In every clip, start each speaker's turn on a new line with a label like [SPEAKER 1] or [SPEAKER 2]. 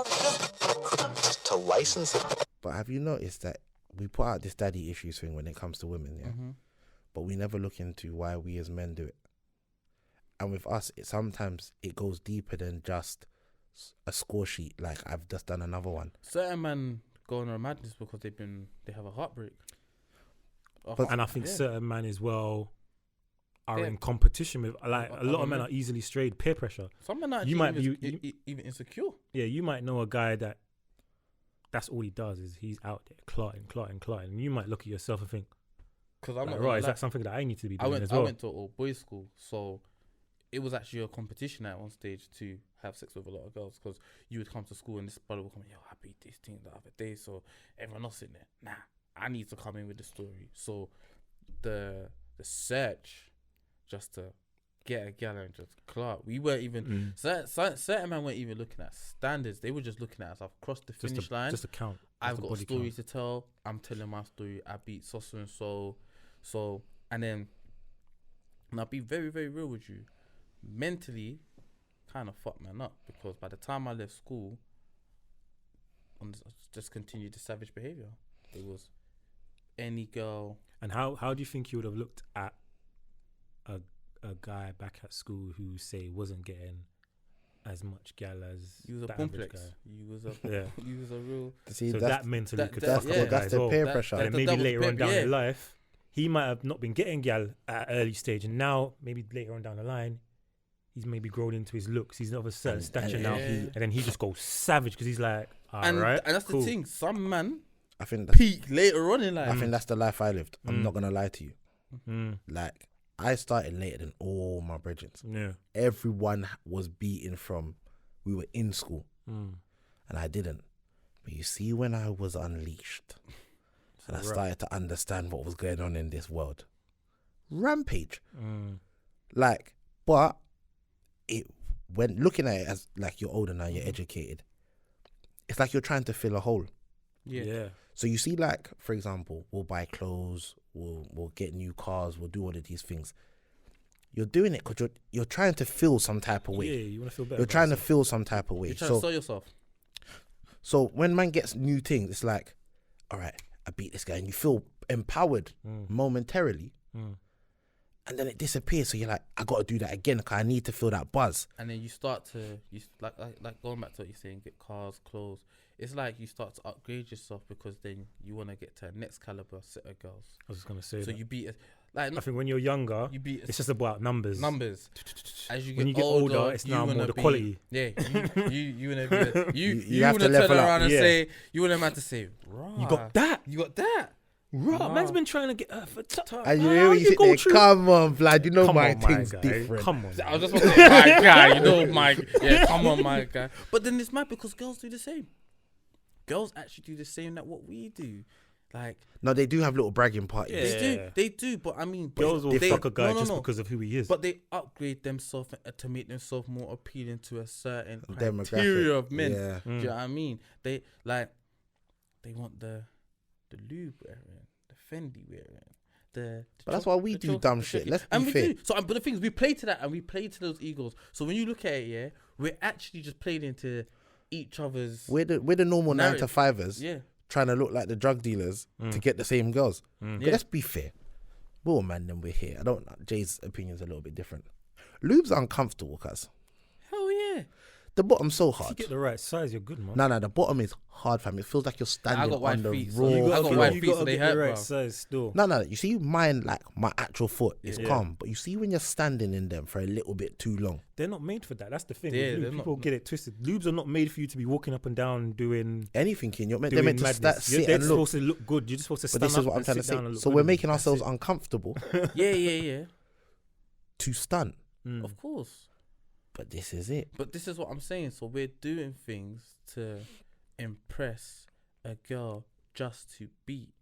[SPEAKER 1] to license it.
[SPEAKER 2] But have you noticed that we put out this daddy issues thing when it comes to women, yeah?
[SPEAKER 3] Mm-hmm.
[SPEAKER 2] But we never look into why we as men do it. And with us, sometimes it goes deeper than just a score sheet. Like, I've just done another one.
[SPEAKER 3] Certain men go on a madness because they have a heartbreak.
[SPEAKER 4] And I think certain men as well are in competition with, like, a lot of men are easily strayed, peer pressure.
[SPEAKER 3] Some men are even insecure.
[SPEAKER 4] Yeah, you might know a guy that's all he does is he's out there clotting. And you might look at yourself and think,
[SPEAKER 3] because I'm
[SPEAKER 4] like,
[SPEAKER 3] not
[SPEAKER 4] right, is that something that I need to be doing as well?
[SPEAKER 3] I went to an all boys school, so it was actually a competition at one stage to have sex with a lot of girls, because you would come to school and this brother would come, yo, I beat this thing the other day, so everyone else in there, nah, I need to come in with the story. So the search just to get a gal and just clout, we weren't even certain men weren't even looking at standards. They were just looking at us. I've crossed the finish line, just a count. I've got a story to tell. I'm telling my story. I beat so and so, and then, and I'll be very, very real with you, mentally kind of fucked man up, because by the time I left school, I just continued the savage behavior. It was any girl.
[SPEAKER 4] And how do you think you would have looked at a guy back at school who, say, wasn't getting as much gal as
[SPEAKER 3] you was a complex guy? You was a real.
[SPEAKER 2] See,
[SPEAKER 4] so that mentally could fuck up a guy
[SPEAKER 2] that's
[SPEAKER 4] as
[SPEAKER 2] the
[SPEAKER 4] well.
[SPEAKER 2] peer pressure.
[SPEAKER 4] And maybe later on down in life, he might have not been getting gal at an early stage, and now maybe later on down the line, he's maybe grown into his looks. He's of a certain stature now, and then he just goes savage because he's like, right,
[SPEAKER 3] and that's cool. The thing. Some man,
[SPEAKER 2] I think that's,
[SPEAKER 3] peak later on in life.
[SPEAKER 2] I think that's the life I lived. I'm not gonna lie to you. Like, I started later than all my brethren.
[SPEAKER 4] Yeah,
[SPEAKER 2] everyone was beaten from. We were in school, and I didn't. But you see, when I was unleashed, and I started to understand what was going on in this world, rampage. Like, but it, when looking at it as like you're older now, you're educated, it's like you're trying to fill a hole.
[SPEAKER 4] Yeah.
[SPEAKER 2] So you see, like, for example, we'll buy clothes, we'll get new cars, we'll do all of these things. You're doing it because you're trying to feel some type of way.
[SPEAKER 4] Yeah, you want to feel better.
[SPEAKER 2] You're trying to feel some type of way.
[SPEAKER 3] You're trying to sell yourself.
[SPEAKER 2] So when man gets new things, it's like, all right, I beat this guy, and you feel empowered momentarily, and then it disappears. So you're like, I got to do that again because I need to feel that buzz.
[SPEAKER 3] And then you start to like going back to what you're saying, get cars, clothes. It's like you start to upgrade yourself because then you want to get to a next caliber set of girls.
[SPEAKER 4] I was just gonna say.
[SPEAKER 3] So
[SPEAKER 4] that.
[SPEAKER 3] you beat it. Like,
[SPEAKER 4] I think when you're younger, it's just about numbers.
[SPEAKER 3] As
[SPEAKER 4] you get older, it's now more the quality.
[SPEAKER 3] Yeah, you wanna be. You
[SPEAKER 2] have
[SPEAKER 3] wanna
[SPEAKER 2] to level
[SPEAKER 3] turn
[SPEAKER 2] up.
[SPEAKER 3] around and say, you want a man to say, "Rah,
[SPEAKER 4] you got that.
[SPEAKER 3] You got that."
[SPEAKER 4] Right, man's been trying to get her for time.
[SPEAKER 2] And you know, you sit there, come on, Vlad, you know my thing's different.
[SPEAKER 4] Come on.
[SPEAKER 3] I was just want to say, my guy, you know come on, my guy. But then it's mad because girls do the same. Girls actually do the same that what we do. Like,
[SPEAKER 2] no, they do have little bragging parties.
[SPEAKER 3] They do. But I mean,
[SPEAKER 4] girls will fuck a guy just because of who he is.
[SPEAKER 3] But they upgrade themselves to make themselves more appealing to a certain
[SPEAKER 2] demographic
[SPEAKER 3] criteria of men.
[SPEAKER 2] Yeah.
[SPEAKER 3] Do you know what I mean? They want the lube wearing, the Fendi wearing,
[SPEAKER 2] but that's why we do dumb shit. Let's be fair.
[SPEAKER 3] So, but the thing is, we play to that and we play to those egos. So when you look at it, we're actually just playing into each other's.
[SPEAKER 2] We're the normal
[SPEAKER 3] narrative.
[SPEAKER 2] 9-to-5ers. Trying to look like the drug dealers to get the same girls. But let's be fair. We're all man and we're here. Jay's opinion's a little bit different. Lube's uncomfortable, cuz.
[SPEAKER 3] Hell yeah.
[SPEAKER 2] The bottom's so hard.
[SPEAKER 4] If you get the right size, you're good, man.
[SPEAKER 2] No, the bottom is hard, fam. It feels like you're standing on the raw.
[SPEAKER 3] I got wide feet, so they hurt,
[SPEAKER 4] the right
[SPEAKER 3] bro.
[SPEAKER 4] size still.
[SPEAKER 2] No. You see mine, like my actual foot is calm. But you see when you're standing in them for a little bit too long.
[SPEAKER 4] They're not made for that. That's the thing.
[SPEAKER 3] Yeah,
[SPEAKER 4] people get it twisted. Lubes are not made for you to be walking up and down doing
[SPEAKER 2] anything. They're meant to sit and look.
[SPEAKER 4] Supposed to look good. You're just supposed to stand up.
[SPEAKER 2] But this is what I'm trying to say. So we're making ourselves uncomfortable.
[SPEAKER 3] Yeah.
[SPEAKER 2] To stunt.
[SPEAKER 3] Of course.
[SPEAKER 2] But this is it.
[SPEAKER 3] But this is what I'm saying. So we're doing things to impress a girl just to beat.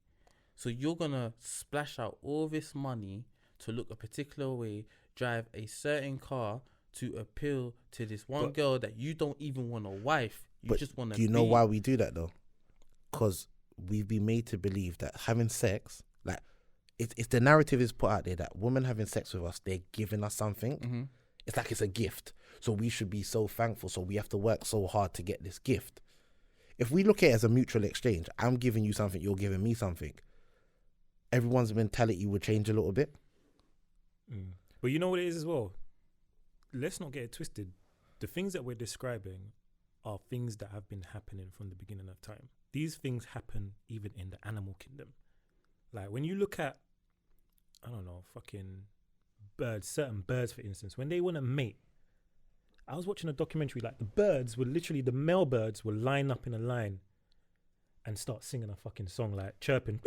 [SPEAKER 3] So you're going to splash out all this money to look a particular way, drive a certain car to appeal to this one girl that you don't even want a wife. You just want to.
[SPEAKER 2] Do you know why we do that though? Because we've been made to believe that having sex, like, it's the narrative is put out there that women having sex with us, they're giving us something. It's like it's a gift. So we should be so thankful. So we have to work so hard to get this gift. if we look at it as a mutual exchange, I'm giving you something, you're giving me something, everyone's mentality would change a little bit.
[SPEAKER 4] But you know what it is as well? Let's not get it twisted. The things that we're describing are things that have been happening from the beginning of time. These things happen even in the animal kingdom. Like when you look at, I don't know, fucking birds, certain birds, for instance, when they want to mate, I was watching a documentary, like the birds would literally, the male birds will line up in a line and start singing a fucking song, like chirping.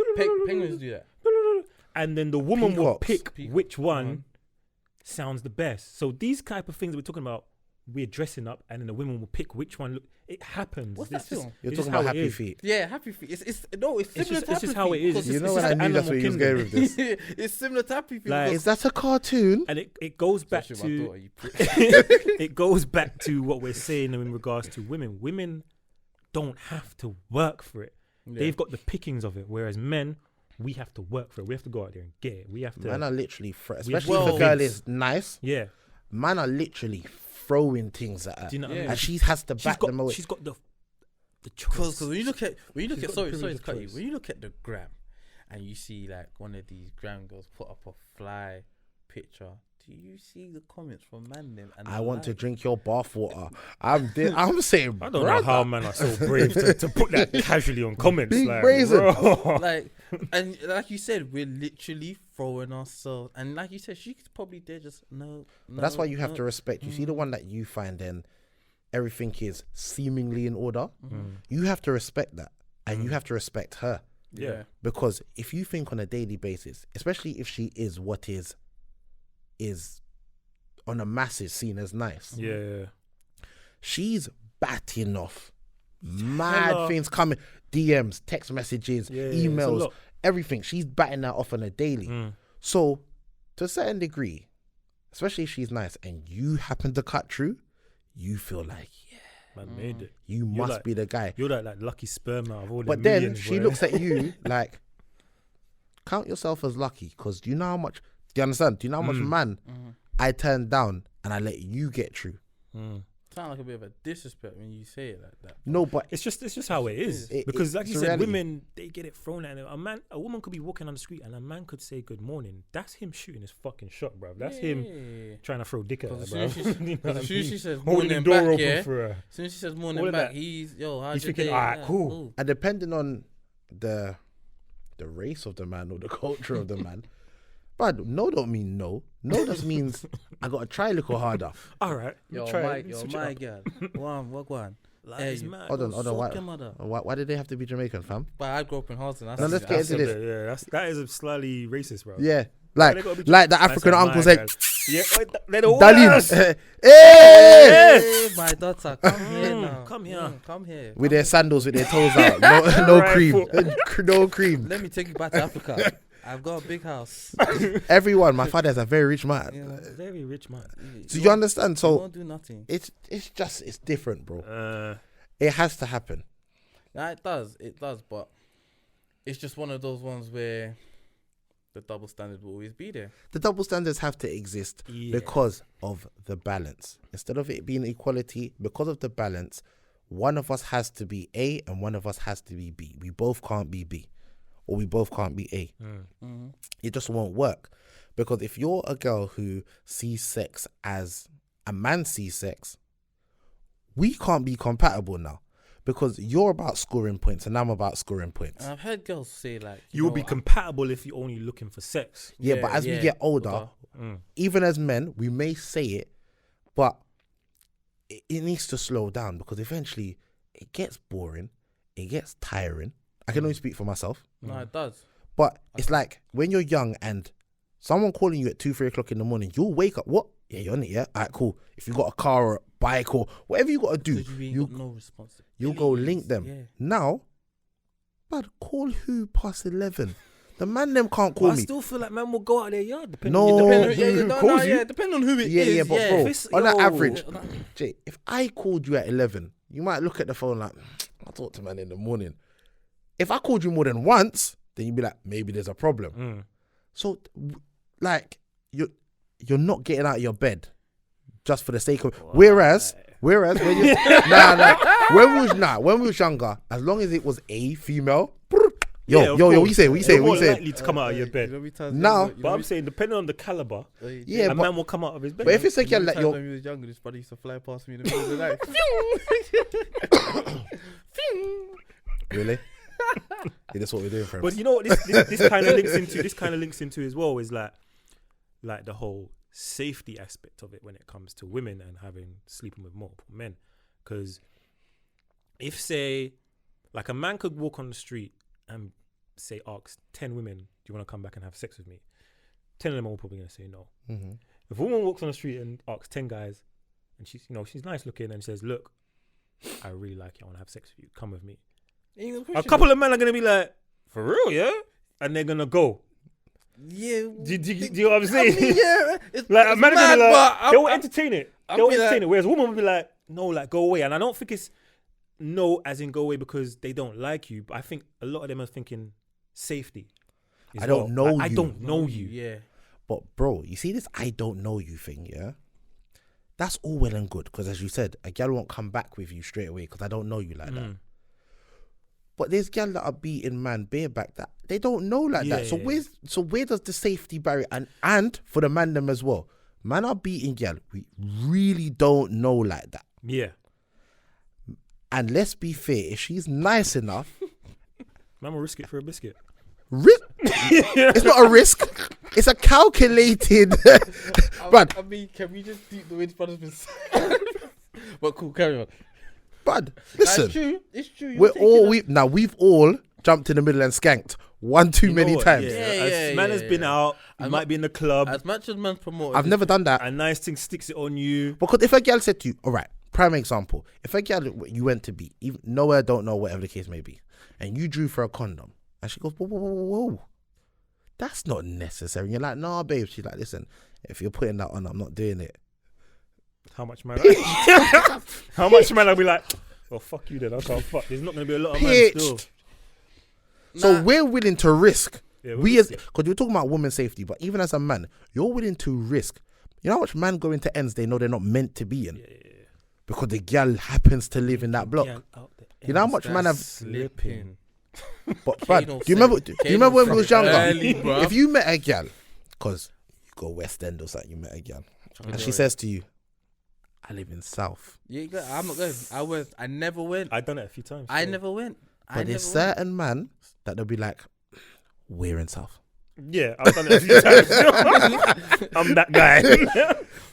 [SPEAKER 3] Penguins do that.
[SPEAKER 4] And then the woman will
[SPEAKER 2] Peacocks.
[SPEAKER 4] pick which one sounds the best. So these type of things we're talking about, we're dressing up and then the women will pick which one. Look, it happens.
[SPEAKER 3] What's that film?
[SPEAKER 2] You're talking about Happy Feet.
[SPEAKER 3] Yeah, Happy Feet. It's similar to Happy
[SPEAKER 4] it's just how it
[SPEAKER 3] Feet,
[SPEAKER 4] is.
[SPEAKER 3] because
[SPEAKER 2] You know
[SPEAKER 4] it's
[SPEAKER 2] when I
[SPEAKER 4] just
[SPEAKER 2] knew that's where you was going with this.
[SPEAKER 3] it's similar to Happy Feet.
[SPEAKER 4] Like,
[SPEAKER 2] Is that a cartoon?
[SPEAKER 4] And it goes back
[SPEAKER 3] Especially my
[SPEAKER 4] to
[SPEAKER 3] daughter, you prick.
[SPEAKER 4] it goes back to what we're saying in regards to women. Women don't have to work for it.
[SPEAKER 3] Yeah.
[SPEAKER 4] They've got the pickings of it, whereas men, we have to work for it. We have to go out there and get it. We have to.
[SPEAKER 2] Man are literally,
[SPEAKER 4] We have
[SPEAKER 2] especially if
[SPEAKER 3] to
[SPEAKER 2] the girl
[SPEAKER 4] convince.
[SPEAKER 2] is nice,
[SPEAKER 4] Yeah.
[SPEAKER 2] man are literally throwing things at her.
[SPEAKER 4] Do you know what I
[SPEAKER 3] Yeah.
[SPEAKER 4] mean?
[SPEAKER 2] And she has to back them away.
[SPEAKER 4] She's got the choice.
[SPEAKER 3] Because when you look at
[SPEAKER 4] She's got the
[SPEAKER 3] sorry
[SPEAKER 4] privilege
[SPEAKER 3] to cut
[SPEAKER 4] of
[SPEAKER 3] you.
[SPEAKER 4] choice.
[SPEAKER 3] When you look at the gram, and you see like one of these gram girls put up a fly picture, do you see the comments from man them? And
[SPEAKER 2] I
[SPEAKER 3] the
[SPEAKER 2] want to
[SPEAKER 3] like?
[SPEAKER 2] drink your bathwater. I'm saying,
[SPEAKER 4] I don't know how men are so brave to put that casually on comments.
[SPEAKER 2] Big
[SPEAKER 4] like,
[SPEAKER 2] brazen.
[SPEAKER 4] bro.
[SPEAKER 3] Like, and like you said, we're literally throwing ourselves. And like you said, she's probably there just no.
[SPEAKER 2] But that's why you have to respect. You see the one that you find, then everything is seemingly in order. You have to respect that, and you have to respect her,
[SPEAKER 3] Yeah.
[SPEAKER 2] because if you think on a daily basis, especially if she is what is on a masses seen as nice,
[SPEAKER 4] Yeah.
[SPEAKER 2] she's batting off mad
[SPEAKER 4] hella-
[SPEAKER 2] things coming, DMs, text messages,
[SPEAKER 4] Yeah, it's a
[SPEAKER 2] emails,
[SPEAKER 4] lot.
[SPEAKER 2] everything. She's batting that off on a daily. So to a certain degree, especially if she's nice and you happen to cut through, you feel like, yeah,
[SPEAKER 4] Man made it.
[SPEAKER 2] you must
[SPEAKER 4] like-
[SPEAKER 2] be the guy.
[SPEAKER 4] You're like lucky sperm out of all the
[SPEAKER 2] But then
[SPEAKER 4] millions,
[SPEAKER 2] she
[SPEAKER 4] boy.
[SPEAKER 2] looks at you like, count yourself as lucky, because do you know how much, do you understand? Do you know how much man I turned down and I let you get through?
[SPEAKER 3] Sound like a bit of a disrespect when you say it like that.
[SPEAKER 2] No, but
[SPEAKER 4] It's just how it is.
[SPEAKER 2] It-
[SPEAKER 4] Because like
[SPEAKER 2] it's
[SPEAKER 4] you
[SPEAKER 2] a
[SPEAKER 4] said,
[SPEAKER 2] reality.
[SPEAKER 4] women, they get it thrown at them. A woman could be walking on the street and a man could say good morning. That's him shooting his fucking shot, bruv. That's him trying to throw dick at her,
[SPEAKER 3] As
[SPEAKER 4] bruv.
[SPEAKER 3] soon as she-
[SPEAKER 4] You know what I
[SPEAKER 3] as soon as
[SPEAKER 4] mean?
[SPEAKER 3] she says
[SPEAKER 4] Holding the
[SPEAKER 3] morning
[SPEAKER 4] door
[SPEAKER 3] back,
[SPEAKER 4] open
[SPEAKER 3] yeah.
[SPEAKER 4] for her.
[SPEAKER 3] As soon as she says
[SPEAKER 4] All
[SPEAKER 3] morning
[SPEAKER 4] of
[SPEAKER 3] back,
[SPEAKER 4] that.
[SPEAKER 3] he's how's
[SPEAKER 4] He's
[SPEAKER 3] your
[SPEAKER 4] thinking,
[SPEAKER 3] day?
[SPEAKER 4] alright,
[SPEAKER 3] Yeah,
[SPEAKER 4] cool.
[SPEAKER 2] and depending on the race of the man or the culture of the man, but no don't mean no. No just means I gotta try a little harder.
[SPEAKER 4] All right.
[SPEAKER 3] Yo,
[SPEAKER 4] try
[SPEAKER 3] my,
[SPEAKER 4] it.
[SPEAKER 3] yo,
[SPEAKER 4] Switch it
[SPEAKER 3] my
[SPEAKER 4] up.
[SPEAKER 3] girl. What one?
[SPEAKER 4] Like,
[SPEAKER 3] Hey,
[SPEAKER 4] it's
[SPEAKER 3] you-
[SPEAKER 4] mad.
[SPEAKER 2] Hold on.
[SPEAKER 3] Suck your mother.
[SPEAKER 2] Why did they have to be Jamaican, fam?
[SPEAKER 3] But I grew up in Harleston.
[SPEAKER 2] Now let's get into this.
[SPEAKER 4] Yeah, that is a slightly racist, bro.
[SPEAKER 2] Yeah,
[SPEAKER 4] Why they gotta be
[SPEAKER 2] like the
[SPEAKER 4] Man
[SPEAKER 2] African
[SPEAKER 4] said,
[SPEAKER 2] uncle
[SPEAKER 4] "My
[SPEAKER 2] said,
[SPEAKER 4] girl." Yeah, they're the
[SPEAKER 2] Darlene,
[SPEAKER 4] worst.
[SPEAKER 2] hey,
[SPEAKER 3] Hey, my daughter, come here now.
[SPEAKER 4] come here.
[SPEAKER 3] Come here.
[SPEAKER 2] with their sandals with their toes out, no
[SPEAKER 4] Right
[SPEAKER 2] cream,
[SPEAKER 4] foot.
[SPEAKER 2] no cream.
[SPEAKER 3] Let me take you back to Africa. I've got a big house.
[SPEAKER 2] Everyone, my father's a very rich man.
[SPEAKER 3] You know,
[SPEAKER 4] Very rich man.
[SPEAKER 2] Do you understand?
[SPEAKER 3] You
[SPEAKER 2] So
[SPEAKER 3] won't do nothing.
[SPEAKER 2] it's different, bro.
[SPEAKER 4] Uh,
[SPEAKER 2] It has to happen.
[SPEAKER 3] Yeah, it does, but it's just one of those ones where the double standard will always be there.
[SPEAKER 2] The double standards have to exist
[SPEAKER 4] Yeah.
[SPEAKER 2] because of the balance. Instead of it being equality, because of the balance, one of us has to be A and one of us has to be B. We both can't be B, or we both can't be A. It just won't work. Because if you're a girl who sees sex as a man sees sex, we can't be compatible now. Because you're about scoring points and I'm about scoring points.
[SPEAKER 3] And I've heard girls say like,
[SPEAKER 4] You'll
[SPEAKER 3] know,
[SPEAKER 4] be compatible if you're only looking for sex.
[SPEAKER 2] Yeah, but as we get older, even as men, we may say it, but it needs to slow down, because eventually it gets boring, it gets tiring. I can only speak for myself,
[SPEAKER 3] No, it does.
[SPEAKER 2] but it's like when you're young and someone calling you at 2-3 o'clock in the morning, you'll wake up. What? Yeah, you're on it. Yeah, alright, cool. If you got a car or a bike or whatever you got to do,
[SPEAKER 3] Because you ain't got no responsibility.
[SPEAKER 2] you'll go link them.
[SPEAKER 3] Yeah.
[SPEAKER 2] Now, but call who past 11? The man them can't
[SPEAKER 4] But
[SPEAKER 2] call
[SPEAKER 4] I
[SPEAKER 2] me.
[SPEAKER 4] still feel like man will go out there, yeah. Depending
[SPEAKER 2] No.
[SPEAKER 4] on
[SPEAKER 3] Depend, yeah,
[SPEAKER 4] who
[SPEAKER 3] no,
[SPEAKER 4] calls you.
[SPEAKER 3] yeah, depending on who it
[SPEAKER 2] Yeah,
[SPEAKER 3] is.
[SPEAKER 2] yeah, but
[SPEAKER 3] yeah.
[SPEAKER 2] bro,
[SPEAKER 4] If it's-
[SPEAKER 2] on an
[SPEAKER 4] yo.
[SPEAKER 2] average, Jay, if I called you at 11, you might look at the phone like, I'll talk to man in the morning. If I called you more than once, then you'd be like, maybe there's a problem. So, like, you're not getting out of your bed just for the sake of. Whereas when you when we was younger, as long as it was a female,
[SPEAKER 4] Yeah,
[SPEAKER 2] yo,
[SPEAKER 4] of
[SPEAKER 2] what you
[SPEAKER 4] course.
[SPEAKER 2] say? What you say?
[SPEAKER 4] You're
[SPEAKER 2] What
[SPEAKER 4] more
[SPEAKER 2] you say?
[SPEAKER 4] likely to come out of your bed.
[SPEAKER 2] Now,
[SPEAKER 4] But I'm saying, depending on the caliber,
[SPEAKER 2] yeah,
[SPEAKER 4] a
[SPEAKER 2] but
[SPEAKER 4] man will come out of his bed.
[SPEAKER 2] but if it's a girl like
[SPEAKER 3] when
[SPEAKER 2] yo,
[SPEAKER 3] he was younger, this buddy used to fly past me in the middle of the night.
[SPEAKER 2] really? Yeah, that's what we're doing, friends.
[SPEAKER 4] But you know what this kind of links into? This kind of links into as well is like the whole safety aspect of it when it comes to women and sleeping with multiple men. Because if say like a man could walk on the street and say ask 10 women, do you want to come back and have sex with me? 10 of them are all probably gonna say no.
[SPEAKER 2] Mm-hmm.
[SPEAKER 4] If a woman walks on the street and asks 10 guys, and she's nice looking and says, look, I really like you, I want to have sex with you, come with me. A couple of men are gonna be like, for real, yeah? And they're gonna go.
[SPEAKER 3] Yeah.
[SPEAKER 4] Do you know what I'm saying?
[SPEAKER 3] I mean, yeah. It's,
[SPEAKER 4] Like a
[SPEAKER 3] it's
[SPEAKER 4] man
[SPEAKER 3] mad,
[SPEAKER 4] would be like,
[SPEAKER 3] but
[SPEAKER 4] they'll entertain it. They'll
[SPEAKER 3] be
[SPEAKER 4] entertain
[SPEAKER 3] like-
[SPEAKER 4] it. Whereas a woman would be like, no, like go away. And I don't think it's no as in go away because they don't like you. But I think a lot of them are thinking safety. as
[SPEAKER 2] I don't
[SPEAKER 4] well.
[SPEAKER 2] know
[SPEAKER 4] Like, I
[SPEAKER 2] you.
[SPEAKER 4] don't know you.
[SPEAKER 3] Yeah.
[SPEAKER 2] But bro, you see this I don't know you thing, yeah? That's all well and good because as you said, a girl won't come back with you straight away because I don't know you like that. But there's girls that are beating man bareback that they don't know like that. So where does the safety barrier and for the man them as well? Man are beating girl we really don't know like that.
[SPEAKER 4] Yeah.
[SPEAKER 2] And let's be fair, if she's nice enough,
[SPEAKER 4] Man will risk it for a biscuit.
[SPEAKER 2] it's not a risk. It's a calculated. But
[SPEAKER 3] I mean, can we just deep the way this brother's been saying? But cool, carry on.
[SPEAKER 2] But listen,
[SPEAKER 3] It's true. It's true.
[SPEAKER 2] we've all jumped in the middle and skanked one too
[SPEAKER 4] You know
[SPEAKER 2] many
[SPEAKER 4] what?
[SPEAKER 2] times.
[SPEAKER 4] As man has been out, you might be in the club,
[SPEAKER 3] As much as man's promoted,
[SPEAKER 2] I've never done that
[SPEAKER 4] a nice thing sticks it on you.
[SPEAKER 2] because if a girl said to you, all right, prime example, if a girl you went to be even nowhere, don't know, whatever the case may be, and you drew for a condom, and she goes, whoa, that's not necessary. And you're like, nah, babe. She's like, listen, if you're putting that on, I'm not doing it.
[SPEAKER 4] How much man? How much man? I'll be like, well, fuck you then. I can't fuck. There's not gonna be a lot of men still.
[SPEAKER 2] Pitched. So we're willing to risk.
[SPEAKER 4] Yeah,
[SPEAKER 2] Because you're talking about women's safety, but even as a man, you're willing to risk. You know how much man go into ends they know they're not meant to be in? Because the girl happens to live in that block. You know how much man have
[SPEAKER 3] slipping.
[SPEAKER 2] But do you remember? Do you remember when we was younger?
[SPEAKER 3] Early, bruv.
[SPEAKER 2] If you met a girl, because you go West End or something, you met a girl, and she says to you, "I live in South."
[SPEAKER 3] Yeah, I'm not going. I never went.
[SPEAKER 4] I've done it a few times.
[SPEAKER 3] I never went.
[SPEAKER 2] But there's certain man that they'll be like, "We're in South."
[SPEAKER 4] Yeah, I've done it a few times. I'm that guy.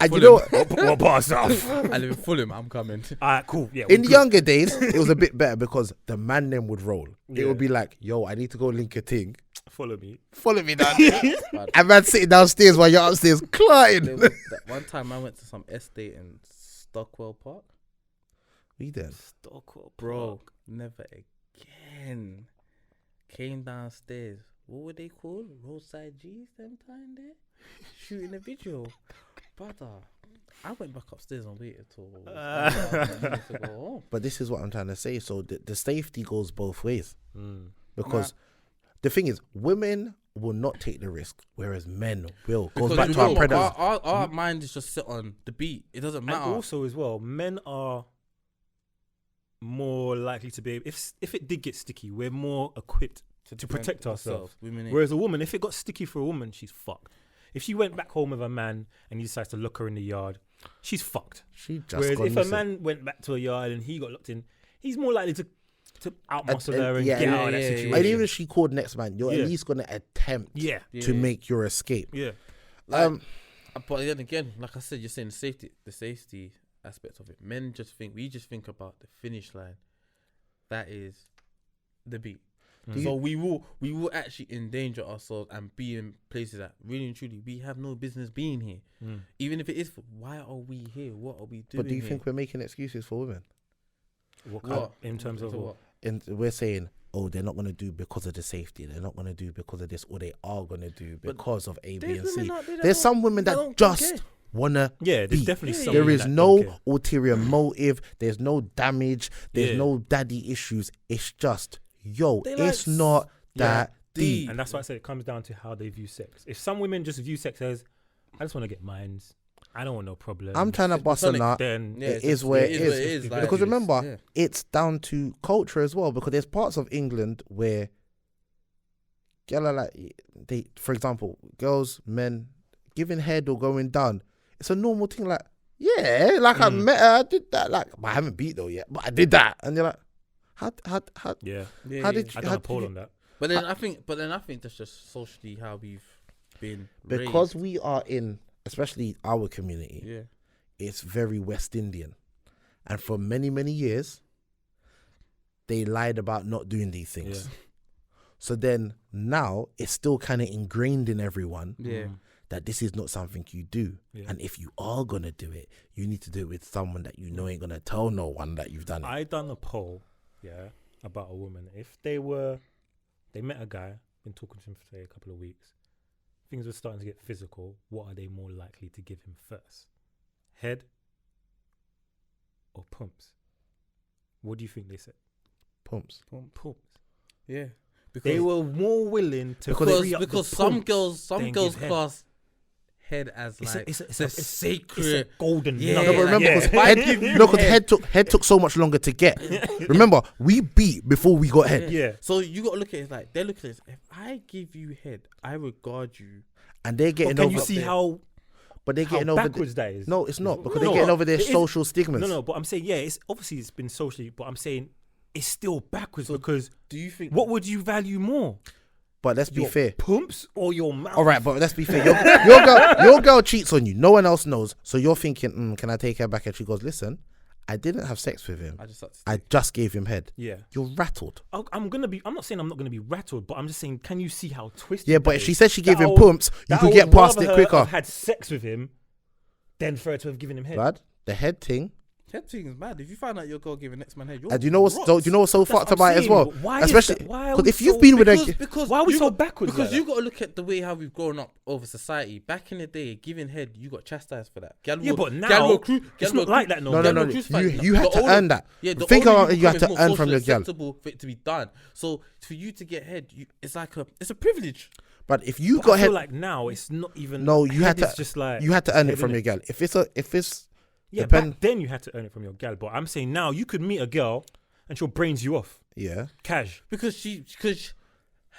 [SPEAKER 2] And you know what?
[SPEAKER 4] What pass off?
[SPEAKER 3] I live in Fulham. I'm coming.
[SPEAKER 4] Alright, cool. Yeah.
[SPEAKER 2] In the younger days, it was a bit better because the man then would roll. It
[SPEAKER 4] Yeah.
[SPEAKER 2] would be like, "Yo, I need to go link a thing.
[SPEAKER 4] Follow me.
[SPEAKER 2] Follow me down." And man sitting downstairs while you're upstairs
[SPEAKER 3] There
[SPEAKER 2] crying.
[SPEAKER 3] was that one time I went to some estate in Stockwell Park.
[SPEAKER 2] We then.
[SPEAKER 4] Stockwell,
[SPEAKER 3] Bro, never again. Came downstairs. What were they called? Roadside G's them time there? Shooting a video. Brother, I went back upstairs and waited till minutes to go home.
[SPEAKER 2] But this is what I'm trying to say. So the safety goes both ways. Because the thing is, women will not take the risk, whereas men will. Goes
[SPEAKER 3] Because
[SPEAKER 2] back
[SPEAKER 3] you
[SPEAKER 2] to our
[SPEAKER 3] know,
[SPEAKER 2] predators.
[SPEAKER 3] our mind is just set on the beat. It doesn't
[SPEAKER 4] And
[SPEAKER 3] matter.
[SPEAKER 4] also as well, men are more likely to be able, if it did get sticky, we're more equipped to protect ourselves.
[SPEAKER 3] Women ain't.
[SPEAKER 4] Whereas a woman, if it got sticky for a woman, she's fucked. If she went back home with a man and he decides to lock her in the yard, she's fucked.
[SPEAKER 2] She just
[SPEAKER 4] Whereas
[SPEAKER 2] gone
[SPEAKER 4] if
[SPEAKER 2] missing.
[SPEAKER 4] a man went back to a yard and he got locked in, he's more likely to outmuscle
[SPEAKER 2] And-
[SPEAKER 4] her and
[SPEAKER 2] yeah,
[SPEAKER 4] get
[SPEAKER 2] yeah,
[SPEAKER 4] out of that
[SPEAKER 3] yeah,
[SPEAKER 4] situation.
[SPEAKER 2] And even if she called next man, you're
[SPEAKER 4] Yeah.
[SPEAKER 2] at least gonna attempt
[SPEAKER 4] Yeah.
[SPEAKER 2] to
[SPEAKER 3] Yeah.
[SPEAKER 2] make your escape.
[SPEAKER 4] Yeah.
[SPEAKER 3] Like, but then again, like I said, you're saying the safety aspect of it. We just think about the finish line. That is the beat. So we will actually endanger ourselves and be in places that really and truly we have no business being here. Even if it is, why are we here? What are we doing?
[SPEAKER 2] But do you
[SPEAKER 3] here?
[SPEAKER 2] think we're making excuses for women?
[SPEAKER 3] What?
[SPEAKER 4] In terms of what?
[SPEAKER 2] And we're saying, oh, they're not gonna do because of the safety. They're not gonna do because of this, or they are gonna do because of A, B,
[SPEAKER 3] There's
[SPEAKER 2] and C.
[SPEAKER 3] women out there that
[SPEAKER 2] There's
[SPEAKER 3] don't-
[SPEAKER 2] some women that
[SPEAKER 3] don't
[SPEAKER 2] just
[SPEAKER 3] care.
[SPEAKER 2] wanna.
[SPEAKER 4] Yeah, there's
[SPEAKER 2] be.
[SPEAKER 4] definitely some.
[SPEAKER 2] There
[SPEAKER 4] women
[SPEAKER 2] is
[SPEAKER 4] that
[SPEAKER 2] no
[SPEAKER 4] don't care.
[SPEAKER 2] ulterior motive. There's no damage. There's
[SPEAKER 4] Yeah.
[SPEAKER 2] no daddy issues. It's just, yo,
[SPEAKER 3] They
[SPEAKER 2] it's
[SPEAKER 3] like
[SPEAKER 2] not that
[SPEAKER 3] deep.
[SPEAKER 2] deep.
[SPEAKER 4] And that's why I said it comes down to how they view sex. If some women just view sex as, I just want to get mines, I don't want no problem.
[SPEAKER 2] I'm trying to bust a nut.
[SPEAKER 4] Then
[SPEAKER 2] It is where it is.
[SPEAKER 3] like,
[SPEAKER 2] Because remember,
[SPEAKER 3] yeah.
[SPEAKER 2] it's down to culture as well. Because there's parts of England where, girl are like, for example, girls, men, giving head or going down. It's a normal thing. Like, yeah, like I met her, I did that. Like, but I haven't beat though yet, but I did that. And you're like, how
[SPEAKER 4] yeah.
[SPEAKER 2] how did
[SPEAKER 4] I
[SPEAKER 2] you?
[SPEAKER 4] done a poll on that.
[SPEAKER 3] But then I think that's just socially how we've been
[SPEAKER 2] Because
[SPEAKER 3] raised.
[SPEAKER 2] we are in, especially our community,
[SPEAKER 3] Yeah.
[SPEAKER 2] it's very West Indian, and for many years, they lied about not doing these things.
[SPEAKER 4] Yeah.
[SPEAKER 2] So then now it's still kind of ingrained in everyone
[SPEAKER 3] Yeah.
[SPEAKER 2] that this is not something you do.
[SPEAKER 4] Yeah.
[SPEAKER 2] And if you are going to do it, you need to do it with someone that you know ain't going to tell no one that you've done it.
[SPEAKER 4] I done a poll, about a woman. If they met a guy, been talking to him for say a couple of weeks, things were starting to get physical. What are they more likely to give him first? Head or pumps? What do you think they said?
[SPEAKER 2] Pumps.
[SPEAKER 4] Pumps.
[SPEAKER 3] Yeah.
[SPEAKER 4] They were more willing to
[SPEAKER 3] Because some girls class head as like
[SPEAKER 4] it's
[SPEAKER 3] a
[SPEAKER 4] a
[SPEAKER 3] sacred
[SPEAKER 4] golden
[SPEAKER 3] Yeah.
[SPEAKER 2] No, but
[SPEAKER 4] nugget.
[SPEAKER 2] remember,
[SPEAKER 3] Yeah.
[SPEAKER 2] because head took so much longer to get. Remember, we beat before we got head.
[SPEAKER 4] Yeah.
[SPEAKER 3] So you got to look at it like they're looking at it. If I give you head, I regard you.
[SPEAKER 2] And they're getting
[SPEAKER 4] But can
[SPEAKER 2] over.
[SPEAKER 4] you see how
[SPEAKER 2] But they're getting over.
[SPEAKER 4] backwards that is?
[SPEAKER 2] No, it's not, because
[SPEAKER 4] No,
[SPEAKER 2] they're getting over their
[SPEAKER 4] it is-
[SPEAKER 2] social stigmas.
[SPEAKER 4] No, but I'm saying it's obviously it's been socially, but I'm saying it's still backwards because
[SPEAKER 3] Do you think
[SPEAKER 4] what would you value more?
[SPEAKER 2] But let's be
[SPEAKER 4] Your
[SPEAKER 2] fair.
[SPEAKER 4] pumps or your mouth?
[SPEAKER 2] All right, but let's be fair. Your girl cheats on you. No one else knows. So you're thinking, can I take her back? And she goes, listen, I didn't have sex with him. I just gave him head.
[SPEAKER 4] Yeah.
[SPEAKER 2] You're rattled.
[SPEAKER 4] I'm not saying I'm not gonna be rattled, but I'm just saying, can you see how twisted?
[SPEAKER 2] Yeah, but
[SPEAKER 4] that
[SPEAKER 2] if she
[SPEAKER 4] is?
[SPEAKER 2] said she gave
[SPEAKER 4] That
[SPEAKER 2] him
[SPEAKER 4] I would-
[SPEAKER 2] pumps, you
[SPEAKER 4] that
[SPEAKER 2] could
[SPEAKER 4] I
[SPEAKER 2] get
[SPEAKER 4] would
[SPEAKER 2] past
[SPEAKER 4] rather
[SPEAKER 2] it
[SPEAKER 4] her
[SPEAKER 2] quicker.
[SPEAKER 4] have had sex with him than for her to have given him head.
[SPEAKER 2] Blood, the head thing.
[SPEAKER 3] head thing is mad? If you find out your girl giving next man head, you're
[SPEAKER 2] And you know what's so,
[SPEAKER 4] That's
[SPEAKER 2] fucked
[SPEAKER 4] what I'm
[SPEAKER 2] about it as
[SPEAKER 4] saying,
[SPEAKER 2] well?
[SPEAKER 4] but why is
[SPEAKER 2] Especially
[SPEAKER 4] that? Why are
[SPEAKER 2] because
[SPEAKER 4] we
[SPEAKER 2] if you've
[SPEAKER 4] so-
[SPEAKER 2] been with a
[SPEAKER 3] because
[SPEAKER 4] Why are we
[SPEAKER 3] you
[SPEAKER 4] so
[SPEAKER 3] got-
[SPEAKER 4] backwards
[SPEAKER 3] Because
[SPEAKER 4] like
[SPEAKER 3] you got to look at the way how we've grown up over society. Back in the day, giving head, you got chastised for that.
[SPEAKER 4] Yeah, but now it's not like that no more.
[SPEAKER 2] No. You had to earn that.
[SPEAKER 3] Yeah, the
[SPEAKER 2] Think
[SPEAKER 3] older
[SPEAKER 2] about it. You had
[SPEAKER 3] become,
[SPEAKER 2] to
[SPEAKER 3] it's more
[SPEAKER 2] earn from your
[SPEAKER 3] socially
[SPEAKER 2] girl.
[SPEAKER 3] acceptable for it to be done. So for you to get head, it's a privilege.
[SPEAKER 2] But if you
[SPEAKER 4] But
[SPEAKER 2] got
[SPEAKER 4] I feel
[SPEAKER 2] head,
[SPEAKER 4] like now it's not even.
[SPEAKER 2] no, you had
[SPEAKER 4] head
[SPEAKER 2] to.
[SPEAKER 4] is just like
[SPEAKER 2] You had to earn it
[SPEAKER 4] head,
[SPEAKER 2] from
[SPEAKER 4] innit?
[SPEAKER 2] your girl. If it's
[SPEAKER 4] Yeah,
[SPEAKER 2] depend-
[SPEAKER 4] back then you had to earn it from your gal. But I'm saying now you could meet a girl and she'll brains you off.
[SPEAKER 2] yeah.
[SPEAKER 4] Cash.
[SPEAKER 3] Because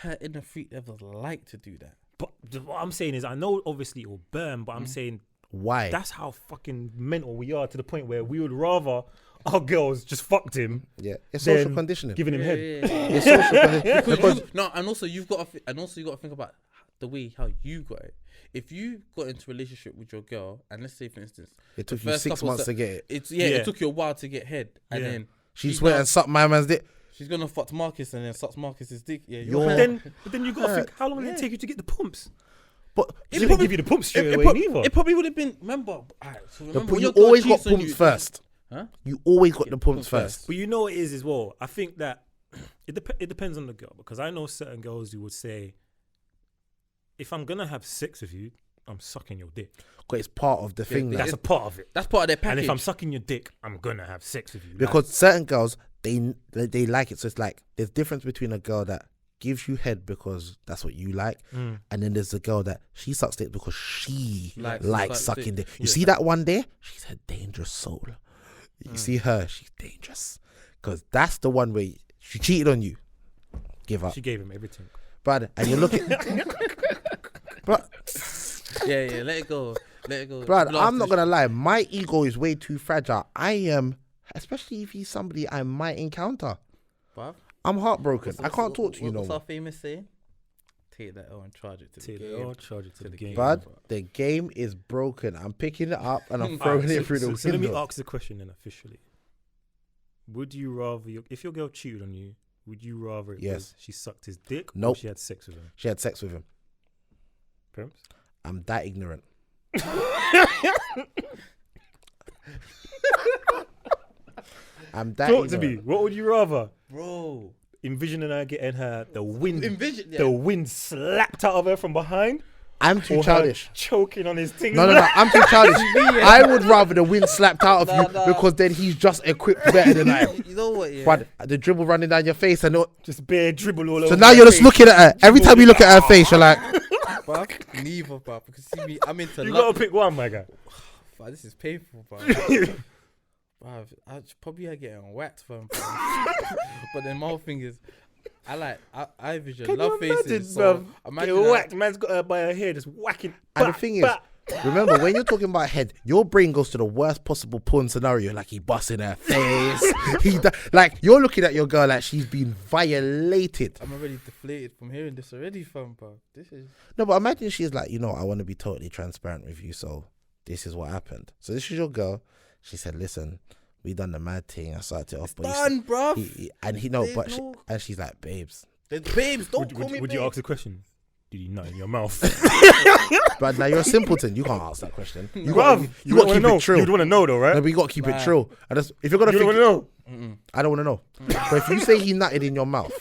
[SPEAKER 3] her inner freak levels like to do that.
[SPEAKER 4] But what I'm saying is, I know obviously it will burn, but I'm saying
[SPEAKER 2] Why?
[SPEAKER 4] that's how fucking mental we are to the point where we would rather our girls just fucked him
[SPEAKER 2] Yeah, it's social
[SPEAKER 4] than
[SPEAKER 2] conditioning.
[SPEAKER 4] giving him head.
[SPEAKER 2] It's social conditioning. Because
[SPEAKER 3] And also you got to think about the way how you got it. If you got into a relationship with your girl, and let's say for instance,
[SPEAKER 2] it took
[SPEAKER 3] the
[SPEAKER 2] you
[SPEAKER 3] first
[SPEAKER 2] 6
[SPEAKER 3] couple
[SPEAKER 2] months
[SPEAKER 3] se-
[SPEAKER 2] to get it.
[SPEAKER 4] Yeah.
[SPEAKER 3] it took you a while to get head, and
[SPEAKER 4] Yeah.
[SPEAKER 3] then
[SPEAKER 2] She
[SPEAKER 3] she's
[SPEAKER 2] went
[SPEAKER 3] now-
[SPEAKER 2] and sucked my man's dick.
[SPEAKER 3] she's gonna fuck Marcus and then sucks Marcus's dick. Yeah,
[SPEAKER 2] You're-
[SPEAKER 4] But then you got to think, how long did it take you to get the pumps?
[SPEAKER 2] But
[SPEAKER 4] She didn't give you the pumps straight away neither.
[SPEAKER 3] It probably would have been. Remember, when
[SPEAKER 2] you
[SPEAKER 3] your girl
[SPEAKER 2] always got
[SPEAKER 3] cheats on
[SPEAKER 2] pumps
[SPEAKER 3] you-
[SPEAKER 2] first.
[SPEAKER 3] Huh?
[SPEAKER 2] You always got the
[SPEAKER 3] Pumps
[SPEAKER 2] pumps
[SPEAKER 3] first.
[SPEAKER 2] first.
[SPEAKER 4] But you know what it is as well. I think that it depends on the girl, because I know certain girls who would say, if I'm gonna have sex with you, I'm sucking your dick.
[SPEAKER 2] Because it's part of the thing.
[SPEAKER 4] That's
[SPEAKER 2] Now.
[SPEAKER 4] a part of it.
[SPEAKER 3] That's part of their package.
[SPEAKER 4] And if I'm sucking your dick, I'm gonna have sex with you.
[SPEAKER 2] Because certain girls, they like it. So it's like there's difference between a girl that gives you head because that's what you like, and then there's a girl that she sucks dick because she likes sucking dick. You see that one there? She's a dangerous soul. You see her? She's dangerous because that's the one where she cheated on you. Give up,
[SPEAKER 4] she gave him everything.
[SPEAKER 2] brother. And you're looking, bro.
[SPEAKER 3] yeah, let it go.
[SPEAKER 2] Brad, I'm not gonna lie. My ego is way too fragile. I am, especially if he's somebody I might encounter.
[SPEAKER 3] Bruv,
[SPEAKER 2] I'm heartbroken. I can't talk to you no
[SPEAKER 3] What's
[SPEAKER 2] more.
[SPEAKER 3] our famous saying? Take that L and charge it to the
[SPEAKER 4] Take it
[SPEAKER 3] game.
[SPEAKER 4] all, charge it to the game.
[SPEAKER 2] Brad, the game is broken. I'm picking it up and I'm throwing it through the
[SPEAKER 4] So let me
[SPEAKER 2] window.
[SPEAKER 4] ask the question then officially. Would you rather, if your girl cheated on you, would you rather it
[SPEAKER 2] Yes.
[SPEAKER 4] was she sucked his dick or
[SPEAKER 2] Nope.
[SPEAKER 4] she had sex with him?
[SPEAKER 2] She had sex with him.
[SPEAKER 4] Pimps?
[SPEAKER 2] I'm that ignorant. I'm that
[SPEAKER 4] Talk to
[SPEAKER 2] ignorant.
[SPEAKER 4] me. What would you rather?
[SPEAKER 3] Bro,
[SPEAKER 4] Envisioning her getting her the wind
[SPEAKER 3] yeah.
[SPEAKER 4] the wind slapped out of her from behind?
[SPEAKER 2] I'm too
[SPEAKER 4] Or her
[SPEAKER 2] childish.
[SPEAKER 4] choking on his thing?
[SPEAKER 2] No, I'm too childish. I would rather the wind slapped out of you
[SPEAKER 3] Nah.
[SPEAKER 2] because then he's just equipped better than I am.
[SPEAKER 3] You know what? Yeah.
[SPEAKER 2] But the dribble running down your face and all.
[SPEAKER 4] Just bare dribble all over.
[SPEAKER 2] So now you're just looking at her. Every time you look at her face, you're like,
[SPEAKER 3] Bruv, neither, bruv. Because see me, I'm into
[SPEAKER 4] You
[SPEAKER 3] love.
[SPEAKER 4] gotta pick one, my guy.
[SPEAKER 3] But this is painful, bro. Bruv, I probably are getting whacked, fam. But then my whole thing is, I vision
[SPEAKER 4] Can
[SPEAKER 3] love
[SPEAKER 4] you imagine,
[SPEAKER 3] faces.
[SPEAKER 4] bruv?
[SPEAKER 3] So imagine
[SPEAKER 4] Get whacked. Man's got her by her hair, just whacking.
[SPEAKER 2] And the thing is, remember, when you're talking about head, your brain goes to the worst possible porn scenario. Like, he busting her face. Like, you're looking at your girl like she's been violated.
[SPEAKER 3] I'm already deflated from hearing this already, fam, bro. This is...
[SPEAKER 2] No, but imagine she's like, you know, I want to be totally transparent with you, so this is what happened. So this is your girl. She said, listen, we done the mad thing. I started it off.
[SPEAKER 3] It's done, bruv.
[SPEAKER 2] And she's like, babes.
[SPEAKER 3] Babes, don't call me
[SPEAKER 4] Would you ask the question? Did you nut in your mouth?
[SPEAKER 2] But now you're a simpleton. You can't ask that question. You
[SPEAKER 4] Bruv,
[SPEAKER 2] got to
[SPEAKER 4] you
[SPEAKER 2] keep
[SPEAKER 4] know.
[SPEAKER 2] it true.
[SPEAKER 4] You'd want to know though, right?
[SPEAKER 2] No, but you got to keep it true. And if you're gonna
[SPEAKER 4] You
[SPEAKER 2] think,
[SPEAKER 4] don't want to know.
[SPEAKER 2] I don't want to know. But if you say he nutted in your mouth,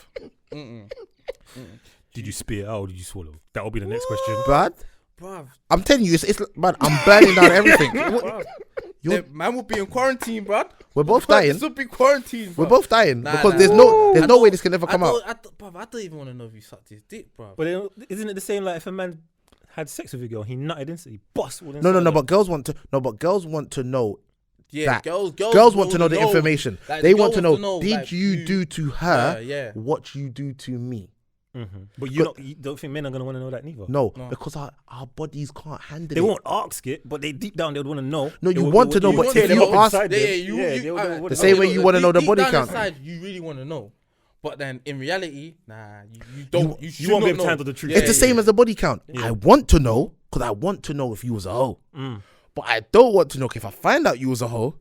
[SPEAKER 4] Did you spit it out or did you swallow? That'll be the next question.
[SPEAKER 2] bad.
[SPEAKER 3] bruv.
[SPEAKER 2] I'm telling you, it's man. I'm burning down everything.
[SPEAKER 3] Bruv. The man will be in quarantine, bruv.
[SPEAKER 2] We're both dying.
[SPEAKER 3] This will be quarantine,
[SPEAKER 2] We're
[SPEAKER 3] bruv.
[SPEAKER 2] both dying
[SPEAKER 3] Nah,
[SPEAKER 2] because
[SPEAKER 3] nah.
[SPEAKER 2] there's no way this can ever come out.
[SPEAKER 3] Bruv, I don't even want to know if you sucked his dick, bruv.
[SPEAKER 4] But then, isn't it the same like if a man had sex with a girl, he nutted instantly, bust all
[SPEAKER 2] No. But girls want to. No, but girls want to know.
[SPEAKER 3] Yeah,
[SPEAKER 2] that.
[SPEAKER 3] girls
[SPEAKER 2] want to know the information.
[SPEAKER 3] Like,
[SPEAKER 2] They
[SPEAKER 3] the
[SPEAKER 2] want to
[SPEAKER 3] girls
[SPEAKER 2] know. Did
[SPEAKER 3] like,
[SPEAKER 2] you do to her
[SPEAKER 3] yeah.
[SPEAKER 2] what you do to me?
[SPEAKER 4] Mm-hmm. But you don't think men are gonna want to know that neither?
[SPEAKER 2] No, because our bodies can't handle
[SPEAKER 4] They
[SPEAKER 2] it.
[SPEAKER 4] won't ask it, but they deep down they would want to know.
[SPEAKER 2] No, you want to know, but
[SPEAKER 4] tear
[SPEAKER 2] if
[SPEAKER 4] them
[SPEAKER 2] you
[SPEAKER 4] up
[SPEAKER 2] ask,
[SPEAKER 4] inside them.
[SPEAKER 2] the same way you want to know the body
[SPEAKER 3] down
[SPEAKER 2] count.
[SPEAKER 3] Inside, you really want to know. But then in reality, nah, you don't. You should
[SPEAKER 4] won't
[SPEAKER 3] not
[SPEAKER 4] be able to
[SPEAKER 3] know.
[SPEAKER 4] handle the truth.
[SPEAKER 2] It's the same as the body count.
[SPEAKER 4] Yeah.
[SPEAKER 2] I want to know because I want to know if you was a hoe. But I don't want to know 'cause if I find out you was a hoe,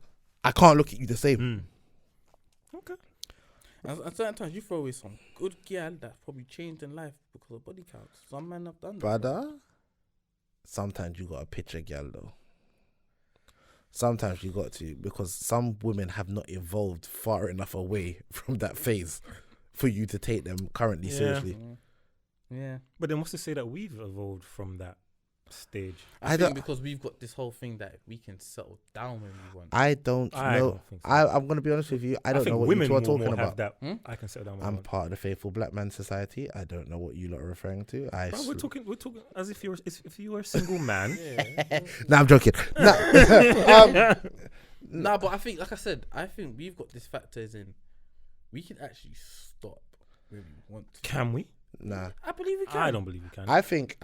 [SPEAKER 2] I can't look at you the same.
[SPEAKER 4] Okay.
[SPEAKER 3] At certain times, you throw away some good girl that's probably changed in life because of body counts. Some men have done that.
[SPEAKER 2] Brother, sometimes you got to pitch a girl though. Sometimes you got to, because some women have not evolved far enough away from that phase for you to take them currently seriously.
[SPEAKER 3] Yeah.
[SPEAKER 4] But then what's to say that we've evolved from that stage?
[SPEAKER 3] I think because we've got this whole thing that we can settle down when we want.
[SPEAKER 2] I don't know.
[SPEAKER 4] don't think so.
[SPEAKER 2] I'm going to be honest with you. I don't know what
[SPEAKER 4] women
[SPEAKER 2] you two are
[SPEAKER 4] will
[SPEAKER 2] talking
[SPEAKER 4] more
[SPEAKER 2] about.
[SPEAKER 4] have that. I can settle down.
[SPEAKER 2] I'm part of the faithful black man society. I don't know what you lot are referring to.
[SPEAKER 4] Bro, we're talking as if you were a single man.
[SPEAKER 2] No, I'm joking.
[SPEAKER 3] Nah, but I think, like I said, I think we've got this factors in. We can actually stop when we want to.
[SPEAKER 4] Can we?
[SPEAKER 2] Nah.
[SPEAKER 3] I believe we can.
[SPEAKER 4] I don't believe we can.
[SPEAKER 2] I think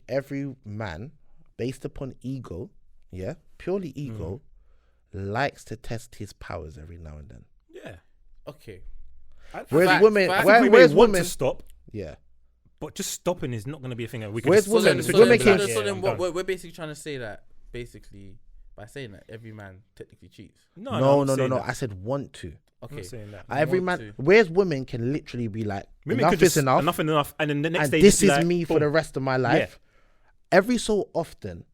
[SPEAKER 2] every man, based upon ego, purely ego, likes to test his powers every now and then.
[SPEAKER 4] Yeah.
[SPEAKER 3] Okay.
[SPEAKER 2] Whereas women,
[SPEAKER 4] I think we may
[SPEAKER 2] whereas
[SPEAKER 4] want
[SPEAKER 2] women,
[SPEAKER 4] to stop,
[SPEAKER 2] yeah.
[SPEAKER 4] but just stopping is not going to be a thing that we can.
[SPEAKER 2] Whereas
[SPEAKER 4] just
[SPEAKER 2] women-
[SPEAKER 4] send
[SPEAKER 2] women
[SPEAKER 4] the
[SPEAKER 2] can-
[SPEAKER 4] back,
[SPEAKER 3] So then
[SPEAKER 4] I'm done.
[SPEAKER 3] we're basically trying to say that, basically, by saying that every man technically cheats.
[SPEAKER 2] No.
[SPEAKER 4] I'm saying that.
[SPEAKER 2] I said want to.
[SPEAKER 4] I'm
[SPEAKER 3] Okay.
[SPEAKER 4] not saying that.
[SPEAKER 2] Every
[SPEAKER 3] want
[SPEAKER 2] man,
[SPEAKER 3] to.
[SPEAKER 2] whereas women can literally be like,
[SPEAKER 4] Women
[SPEAKER 2] enough
[SPEAKER 4] could
[SPEAKER 2] is
[SPEAKER 4] just,
[SPEAKER 2] enough,
[SPEAKER 4] enough, and then the next
[SPEAKER 2] and
[SPEAKER 4] day,
[SPEAKER 2] this
[SPEAKER 4] just
[SPEAKER 2] is
[SPEAKER 4] be like,
[SPEAKER 2] me for
[SPEAKER 4] boom.
[SPEAKER 2] the rest of my life. Every so often,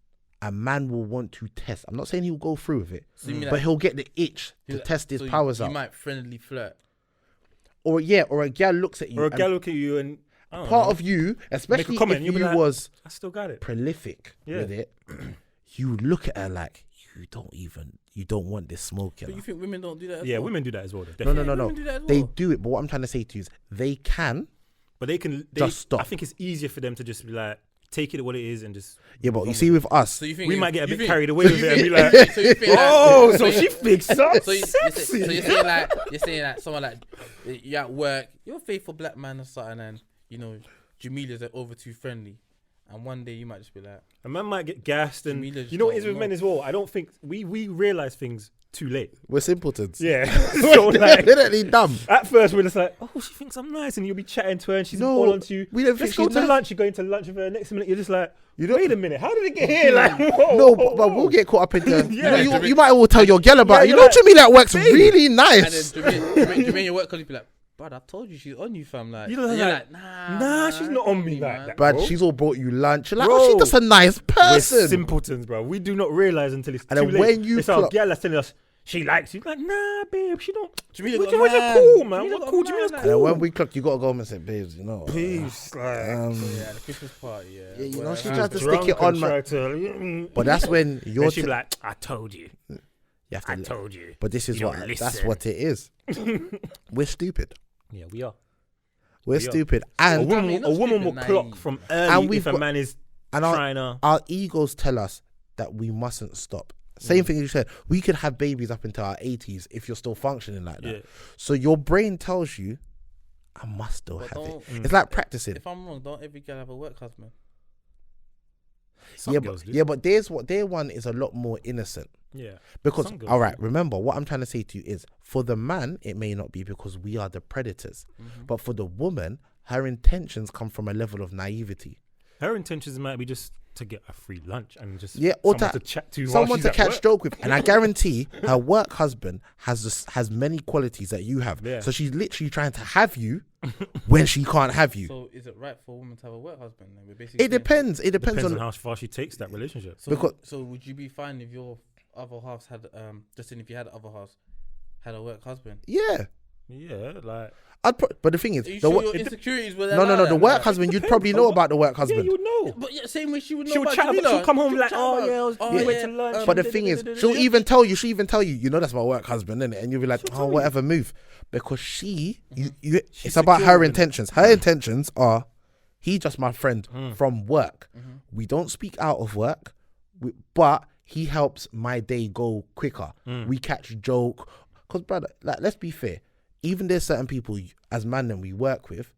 [SPEAKER 2] a man will want to test. I'm not saying he'll go through with it,
[SPEAKER 3] So you mean
[SPEAKER 2] but
[SPEAKER 3] like-
[SPEAKER 2] he'll get the itch to test his
[SPEAKER 3] so
[SPEAKER 2] powers
[SPEAKER 3] you
[SPEAKER 2] out.
[SPEAKER 3] might friendly flirt.
[SPEAKER 2] Or a girl looks at you,
[SPEAKER 4] Or a
[SPEAKER 2] and
[SPEAKER 4] girl look at you and I don't
[SPEAKER 2] part
[SPEAKER 4] know,
[SPEAKER 2] of you, especially
[SPEAKER 4] comment,
[SPEAKER 2] if
[SPEAKER 4] you'll be
[SPEAKER 2] you
[SPEAKER 4] like,
[SPEAKER 2] was
[SPEAKER 4] I still got it.
[SPEAKER 2] prolific
[SPEAKER 4] Yeah.
[SPEAKER 2] with it, you look at her like you don't want this smoke.
[SPEAKER 3] But you think women don't do that as
[SPEAKER 4] Yeah,
[SPEAKER 3] well?
[SPEAKER 4] women do that as well. though,
[SPEAKER 2] No.
[SPEAKER 4] definitely.
[SPEAKER 3] women do that as
[SPEAKER 2] They
[SPEAKER 3] well.
[SPEAKER 2] do it, but what I'm trying to say to you is they can.
[SPEAKER 4] But they can
[SPEAKER 2] Just stop.
[SPEAKER 4] I think it's easier for them to just be like, take it what it is and just.
[SPEAKER 2] Yeah, but you see with us,
[SPEAKER 3] So you think
[SPEAKER 4] We might get a
[SPEAKER 3] you
[SPEAKER 4] bit
[SPEAKER 3] think-
[SPEAKER 4] carried away
[SPEAKER 3] so
[SPEAKER 4] with
[SPEAKER 3] you
[SPEAKER 4] it and be
[SPEAKER 3] think-
[SPEAKER 4] like,
[SPEAKER 3] so you think like-
[SPEAKER 4] oh, so
[SPEAKER 3] you-
[SPEAKER 4] she thinks so
[SPEAKER 3] So you're saying like someone like you're at work, you're a faithful black man or something, and you know Jamilia's like over too friendly, and one day you might just be like,
[SPEAKER 4] A man might get gassed, and
[SPEAKER 3] Jamila just
[SPEAKER 4] you know what it is
[SPEAKER 3] don't
[SPEAKER 4] with men
[SPEAKER 3] know.
[SPEAKER 4] as well. I don't think we realize things too late.
[SPEAKER 2] we're simpletons.
[SPEAKER 4] Yeah, so
[SPEAKER 2] We're
[SPEAKER 4] like
[SPEAKER 2] definitely dumb.
[SPEAKER 4] at first we're just like, oh, she thinks I'm nice, and you'll be chatting to her, and she's
[SPEAKER 2] No,
[SPEAKER 4] all onto you.
[SPEAKER 2] we don't
[SPEAKER 4] Let's
[SPEAKER 2] think
[SPEAKER 4] go
[SPEAKER 2] she's
[SPEAKER 4] to
[SPEAKER 2] nice.
[SPEAKER 4] lunch. You're going to lunch with her. Next minute, you're just like,
[SPEAKER 2] You don't-
[SPEAKER 4] wait a minute, how did it get here? Like, whoa,
[SPEAKER 2] No,
[SPEAKER 4] whoa,
[SPEAKER 2] but
[SPEAKER 4] whoa.
[SPEAKER 2] we'll get caught up into.
[SPEAKER 4] Yeah.
[SPEAKER 2] you might all tell your girl about.
[SPEAKER 4] Yeah,
[SPEAKER 2] you
[SPEAKER 4] you're
[SPEAKER 2] know,
[SPEAKER 4] like,
[SPEAKER 2] to me that works
[SPEAKER 4] baby.
[SPEAKER 2] really
[SPEAKER 3] and
[SPEAKER 2] nice.
[SPEAKER 3] then Jamila your work colleague be like, but I told you she's on you, fam. Like,
[SPEAKER 4] You're
[SPEAKER 3] and you're
[SPEAKER 4] like,
[SPEAKER 3] like, nah,
[SPEAKER 4] nah, she's not on me like
[SPEAKER 3] man.
[SPEAKER 4] that.
[SPEAKER 2] But
[SPEAKER 4] bro.
[SPEAKER 2] she's all brought you lunch. You're like,
[SPEAKER 4] Bro.
[SPEAKER 2] oh, she's just a nice
[SPEAKER 4] We're
[SPEAKER 2] person.
[SPEAKER 4] simpletons, bro. We do not realize until it's
[SPEAKER 2] And
[SPEAKER 4] too
[SPEAKER 2] then
[SPEAKER 4] late.
[SPEAKER 2] when you
[SPEAKER 4] it's our
[SPEAKER 2] clock-
[SPEAKER 4] girl that's telling us she likes you. Like, nah, babe, she don't.
[SPEAKER 3] Jamila
[SPEAKER 4] What
[SPEAKER 3] got a
[SPEAKER 4] you're
[SPEAKER 3] man.
[SPEAKER 4] cool, man.
[SPEAKER 3] Jamila
[SPEAKER 4] What
[SPEAKER 3] got a
[SPEAKER 4] cool?
[SPEAKER 3] man,
[SPEAKER 4] Jamila's
[SPEAKER 3] like-
[SPEAKER 2] And then
[SPEAKER 4] cool.
[SPEAKER 2] when we clock, you gotta go home and say, babes, you know.
[SPEAKER 4] Peace.
[SPEAKER 3] Yeah, the Christmas party, yeah.
[SPEAKER 2] Yeah, you know,
[SPEAKER 3] Where
[SPEAKER 2] she
[SPEAKER 3] I
[SPEAKER 2] tried
[SPEAKER 3] was
[SPEAKER 2] to stick it on, man.
[SPEAKER 4] man.
[SPEAKER 2] But that's when you're.
[SPEAKER 4] And she'd be like, I told you.
[SPEAKER 2] you have
[SPEAKER 4] I
[SPEAKER 2] to.
[SPEAKER 4] told you.
[SPEAKER 2] But this is
[SPEAKER 4] You
[SPEAKER 2] what.
[SPEAKER 4] don't
[SPEAKER 2] That's
[SPEAKER 4] listen.
[SPEAKER 2] what it is. We're stupid.
[SPEAKER 4] Yeah, we are.
[SPEAKER 2] We're
[SPEAKER 4] We are.
[SPEAKER 2] stupid,
[SPEAKER 4] A
[SPEAKER 2] and
[SPEAKER 4] woman,
[SPEAKER 3] not
[SPEAKER 4] a woman will
[SPEAKER 3] stupid,
[SPEAKER 4] clock
[SPEAKER 3] naive.
[SPEAKER 4] from
[SPEAKER 2] And
[SPEAKER 4] early
[SPEAKER 2] we've
[SPEAKER 4] if a
[SPEAKER 2] got-
[SPEAKER 4] man is
[SPEAKER 2] and
[SPEAKER 4] trying to.
[SPEAKER 2] our egos tell us that we mustn't stop. Same thing as you said. We could have babies up into our 80s if you're still functioning like that.
[SPEAKER 4] Yeah.
[SPEAKER 2] So your brain tells you, I must still
[SPEAKER 3] But
[SPEAKER 2] have it.
[SPEAKER 3] don't-
[SPEAKER 2] It's like practicing.
[SPEAKER 3] If I'm wrong, don't every girl have a work husband?
[SPEAKER 4] Some
[SPEAKER 2] Yeah,
[SPEAKER 4] girls
[SPEAKER 2] but
[SPEAKER 4] do.
[SPEAKER 2] yeah, but their one is a lot more innocent.
[SPEAKER 4] Yeah.
[SPEAKER 2] Because
[SPEAKER 4] Some girls
[SPEAKER 2] all right,
[SPEAKER 4] do.
[SPEAKER 2] remember what I'm trying to say to you is for the man it may not be because we are the predators, but for the woman, her intentions come from a level of naivety.
[SPEAKER 4] Her intentions might be just to get a free lunch and just
[SPEAKER 2] Or
[SPEAKER 4] someone to chat to, while
[SPEAKER 2] someone
[SPEAKER 4] she's
[SPEAKER 2] to
[SPEAKER 4] at
[SPEAKER 2] catch
[SPEAKER 4] work.
[SPEAKER 2] joke with, and I guarantee her work husband has many qualities that you have.
[SPEAKER 4] Yeah.
[SPEAKER 2] So she's literally trying to have you when she can't have you.
[SPEAKER 3] So is it right for a woman to have a work husband? Then we're basically
[SPEAKER 2] It depends. It depends
[SPEAKER 4] Depends
[SPEAKER 2] on
[SPEAKER 4] on how far she takes that relationship.
[SPEAKER 3] So,
[SPEAKER 2] because-
[SPEAKER 3] so would you be fine if your other half had just in if you had other half had a work husband?
[SPEAKER 2] yeah.
[SPEAKER 4] Yeah, like
[SPEAKER 2] But the thing is,
[SPEAKER 3] Are you
[SPEAKER 2] the
[SPEAKER 3] sure
[SPEAKER 2] wo-
[SPEAKER 3] your insecurities were
[SPEAKER 2] no, the work husband, you'd
[SPEAKER 4] depends,
[SPEAKER 2] probably know
[SPEAKER 4] bro.
[SPEAKER 2] about the work
[SPEAKER 4] yeah,
[SPEAKER 2] husband.
[SPEAKER 4] you would know.
[SPEAKER 3] But yeah, same way she would know
[SPEAKER 4] She'll
[SPEAKER 3] about
[SPEAKER 4] chat,
[SPEAKER 3] Jamila.
[SPEAKER 4] she'll come home
[SPEAKER 3] She'll
[SPEAKER 4] like,
[SPEAKER 3] chat
[SPEAKER 4] oh
[SPEAKER 3] about,
[SPEAKER 4] yeah, we went to lunch.
[SPEAKER 2] But the thing is, she'll even tell you, know that's my work husband, innit? And you'll be like,
[SPEAKER 4] She'll
[SPEAKER 2] oh,
[SPEAKER 4] tell
[SPEAKER 2] whatever, move. Because you
[SPEAKER 4] She's
[SPEAKER 2] it's about
[SPEAKER 4] secure
[SPEAKER 2] her
[SPEAKER 4] with it.
[SPEAKER 2] intentions. Her intentions are, he just my friend from work.
[SPEAKER 3] Mm-hmm.
[SPEAKER 2] We don't speak out of work, but he helps my day go quicker. We catch joke. Because, brother, like, let's be fair. Even there's certain people as man that we work with,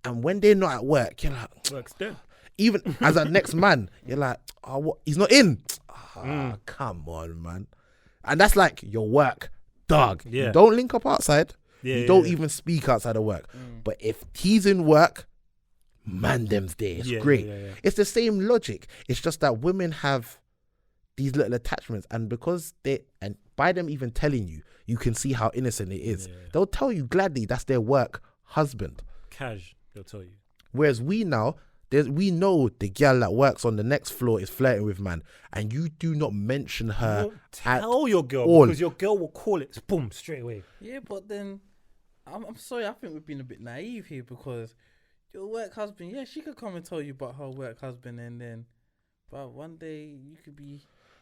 [SPEAKER 2] and when they're not at work, you're like,
[SPEAKER 4] Work's dead.
[SPEAKER 2] even as a next man, you're like, oh, what? He's not in. Come on, man. And that's like your work, dog.
[SPEAKER 4] Yeah.
[SPEAKER 2] You don't link up outside.
[SPEAKER 4] Yeah,
[SPEAKER 2] You don't
[SPEAKER 4] yeah.
[SPEAKER 2] even speak outside of work. But if he's in work, man, them's there. It's
[SPEAKER 4] Yeah,
[SPEAKER 2] great.
[SPEAKER 4] yeah.
[SPEAKER 2] It's the same logic. It's just that women have these little attachments, and because and by them even telling you, you can see how innocent it is.
[SPEAKER 4] Yeah.
[SPEAKER 2] They'll tell you gladly that's their work husband.
[SPEAKER 4] Cash, they'll tell you.
[SPEAKER 2] Whereas we now, we know the girl that works on the next floor is flirting with man, and you do not mention her
[SPEAKER 4] Don't
[SPEAKER 2] at
[SPEAKER 4] tell your girl
[SPEAKER 2] all.
[SPEAKER 4] because your girl will call it boom straight away.
[SPEAKER 3] Yeah, but then I'm sorry. I think we're being a bit naive here because your work husband, yeah, she could come and tell you about her work husband, and then, but one day you could be.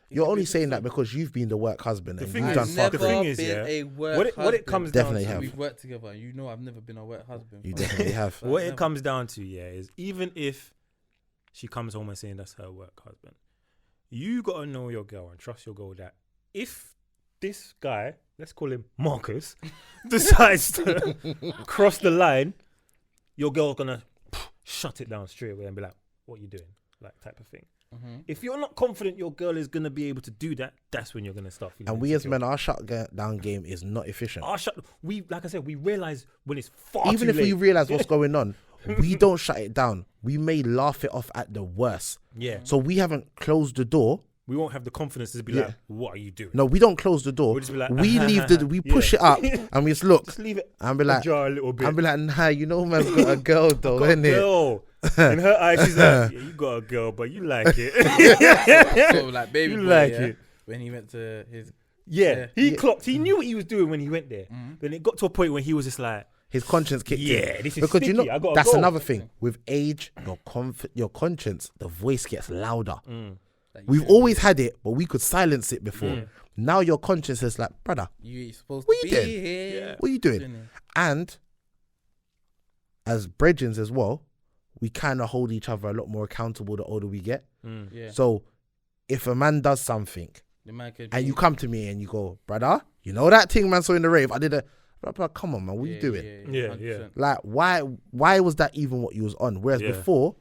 [SPEAKER 2] You're only saying that because you've been the work husband and
[SPEAKER 4] thing
[SPEAKER 2] you've
[SPEAKER 4] is-
[SPEAKER 2] done
[SPEAKER 4] the
[SPEAKER 2] fucking
[SPEAKER 4] thing
[SPEAKER 2] things.
[SPEAKER 4] is, yeah,
[SPEAKER 3] a work
[SPEAKER 4] what it
[SPEAKER 3] husband.
[SPEAKER 4] comes
[SPEAKER 2] Definitely
[SPEAKER 4] down to,
[SPEAKER 2] have.
[SPEAKER 3] We've worked together. You know, I've never been a work husband.
[SPEAKER 2] You definitely have.
[SPEAKER 4] what
[SPEAKER 3] Never.
[SPEAKER 4] it comes down to, yeah, is even if she comes home and saying that's her work husband, you gotta know your girl and trust your girl that if this guy, let's call him Marcus, decides to cross the line, your girl gonna shut it down straight away and be like, "What you doing?" Like type of thing. If you're not confident your girl is gonna be able to do that, that's when you're gonna start feeling.
[SPEAKER 2] And we as
[SPEAKER 4] insecure.
[SPEAKER 2] men, our shutdown game is not efficient.
[SPEAKER 4] Like I said, we realize when it's far
[SPEAKER 2] Even
[SPEAKER 4] too
[SPEAKER 2] if
[SPEAKER 4] late.
[SPEAKER 2] we realize what's going on, we don't shut it down. We may laugh it off at the worst.
[SPEAKER 4] Yeah.
[SPEAKER 2] So we haven't closed the door.
[SPEAKER 4] We won't have the confidence to be
[SPEAKER 2] Yeah.
[SPEAKER 4] like, "What are you doing?"
[SPEAKER 2] No, we don't close the door.
[SPEAKER 4] We'll just be like,
[SPEAKER 2] we leave we push
[SPEAKER 4] Yeah.
[SPEAKER 2] it up and we just look
[SPEAKER 4] Just leave it
[SPEAKER 2] and be like,
[SPEAKER 4] ajar a little bit.
[SPEAKER 2] and be like, nah, you know, man's got a girl though,
[SPEAKER 4] Got a
[SPEAKER 2] innit?
[SPEAKER 4] girl. In her eyes, she's like, "Yeah, you got a girl, but you like it."
[SPEAKER 3] So like baby
[SPEAKER 4] You
[SPEAKER 3] boy,
[SPEAKER 4] like
[SPEAKER 3] yeah,
[SPEAKER 4] it.
[SPEAKER 3] when he went to his
[SPEAKER 4] Yeah,
[SPEAKER 3] Yeah.
[SPEAKER 4] he clocked. He knew what he was doing when he went there. Then it got to a point where he was just like,
[SPEAKER 2] His conscience kicked in.
[SPEAKER 4] "Yeah, this is
[SPEAKER 2] Because you
[SPEAKER 4] sticky.
[SPEAKER 2] know
[SPEAKER 4] I gotta
[SPEAKER 2] that's
[SPEAKER 4] go."
[SPEAKER 2] another thing. With age, your conscience, the voice gets louder.
[SPEAKER 3] like,
[SPEAKER 2] We've
[SPEAKER 3] you-
[SPEAKER 2] always had it, but we could silence it before. Now your conscience is like, brother,
[SPEAKER 3] you supposed
[SPEAKER 2] What
[SPEAKER 3] to
[SPEAKER 2] you
[SPEAKER 3] be
[SPEAKER 2] doing?
[SPEAKER 3] here.
[SPEAKER 2] what are you doing?
[SPEAKER 3] Doing it.
[SPEAKER 2] And as brethrens as well, we kind of hold each other a lot more accountable the older we get.
[SPEAKER 3] Yeah.
[SPEAKER 2] So if a man does something
[SPEAKER 3] The man could
[SPEAKER 2] and
[SPEAKER 3] be-
[SPEAKER 2] you come to me and you go, brother, you know that thing man saw in the rave? I did a, brother, come on, man, what you doing?
[SPEAKER 4] Yeah,
[SPEAKER 3] 100%.
[SPEAKER 2] Like, why was that even what you was on? Whereas
[SPEAKER 4] Yeah.
[SPEAKER 2] before,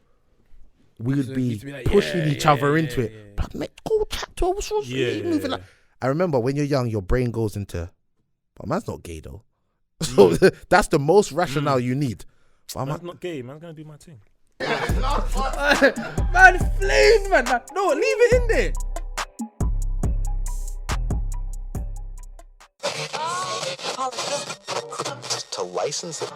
[SPEAKER 2] we would
[SPEAKER 3] So it
[SPEAKER 2] be
[SPEAKER 3] used to be like,
[SPEAKER 2] pushing
[SPEAKER 3] yeah,
[SPEAKER 2] each
[SPEAKER 3] yeah,
[SPEAKER 2] other
[SPEAKER 3] yeah,
[SPEAKER 2] into
[SPEAKER 3] yeah,
[SPEAKER 2] it.
[SPEAKER 3] yeah.
[SPEAKER 2] But mate, go chat to her. What's wrong?
[SPEAKER 4] Yeah,
[SPEAKER 2] You
[SPEAKER 4] yeah,
[SPEAKER 2] moving
[SPEAKER 4] yeah.
[SPEAKER 2] like. I remember when you're young, your brain goes into, but man's not gay though. So that's the most rationale you need. But
[SPEAKER 4] "Man's not gay. Man's gonna do my thing."
[SPEAKER 3] Man, flames, man. No, leave it in there.
[SPEAKER 1] To license it.